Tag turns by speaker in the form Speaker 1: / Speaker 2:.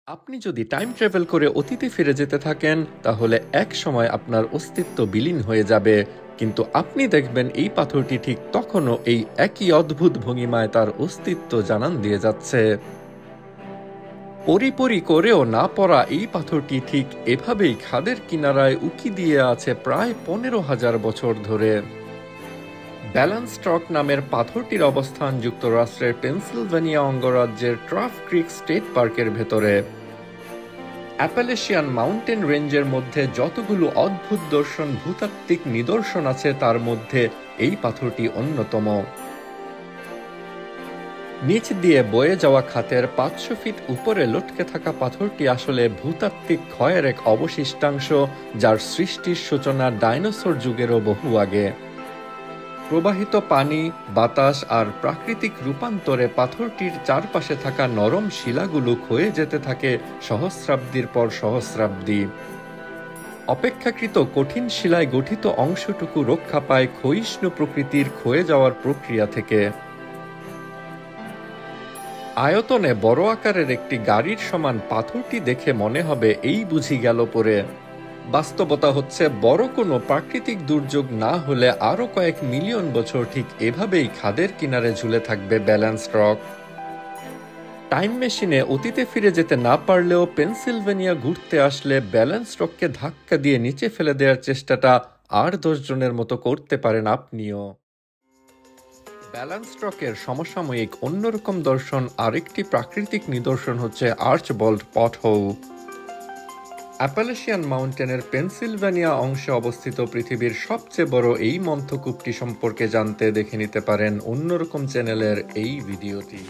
Speaker 1: আপনি যদি time travel করে অতীতে ফিরে যেতে থাকেন তাহলে এক সময় আপনার অস্তিত্ব বিলীন হয়ে যাবে, কিন্তু আপনি দেখবেন এই পাথরটি ঠিক তখনও এই একই অদ্ভুত ভঙ্গিমায় তার অস্তিত্ব জানান দিয়ে যাচ্ছে। পরি করেও না পড়া এই পাথরটি ঠিক এভাবেই খাদের কিনারায় উকি দিয়ে আছে প্রায় 15,000 বছর ধরে। ব্যালেন্স রক নামের পাথরটির অবস্থান যুক্তরাষ্ট্রের পেনসিলভেনিয়া অঙ্গরাজ্যের ট্রাফ ক্রিক স্টেট পার্কের ভেতরে। অ্যাপালেশিয়ান মাউন্টেন রেঞ্জের মধ্যে যতগুলো অদ্ভুত দর্শন ভূতাত্ত্বিক নিদর্শন আছে তার মধ্যে এই পাথরটি অন্যতম। নিচ দিয়ে বয়ে যাওয়া খাতের 500 ফিট উপরে লটকে থাকা পাথরটি আসলে ভূতাত্ত্বিক ক্ষয়ের এক অবশিষ্টাংশ, যার সৃষ্টির সূচনা ডাইনোসর যুগেরও বহু আগে। প্রবাহিত পানি, বাতাস আর প্রাকৃতিক রূপান্তরে পাথরটির চারপাশে থাকা নরম শিলাগুলো ক্ষয়ে যেতে থাকে সহস্রাব্দীর পর সহস্রাব্দী। অপেক্ষাকৃত কঠিন শিলায় গঠিত অংশটুকু রক্ষা পায় ক্ষয়িষ্ণু প্রকৃতির ক্ষয়ে যাওয়ার প্রক্রিয়া থেকে। আয়তনে বড় আকারের একটি গাড়ির সমান পাথরটি দেখে মনে হবে এই বুঝি গেল পরে। বাস্তবতা হচ্ছে বড় কোনো প্রাকৃতিক দুর্যোগ না হলে আরও কয়েক মিলিয়ন বছর ঠিক এভাবেই খাদের কিনারে ঝুলে থাকবে ব্যালেন্স রক। টাইম মেশিনে অতীতে ফিরে যেতে না পারলেও পেনসিলভেনিয়া ঘুরতে আসলে ব্যালেন্স রককে ধাক্কা দিয়ে নিচে ফেলে দেওয়ার চেষ্টাটা আর 10 জনের মতো করতে পারেন আপনিও। ব্যালেন্স রকের সমসাময়িক অন্যরকম দর্শন আরেকটি প্রাকৃতিক নিদর্শন হচ্ছে আর্চবল্ড পটহোল। অ্যাপালেশিয়ান মাউন্টেনের পেনসিলভেনিয়া অংশে অবস্থিত পৃথিবীর সবচেয়ে বড় এই মন্থকূপটি সম্পর্কে জানতে দেখে নিতে পারেন অন্যরকম চ্যানেলের এই ভিডিওটি।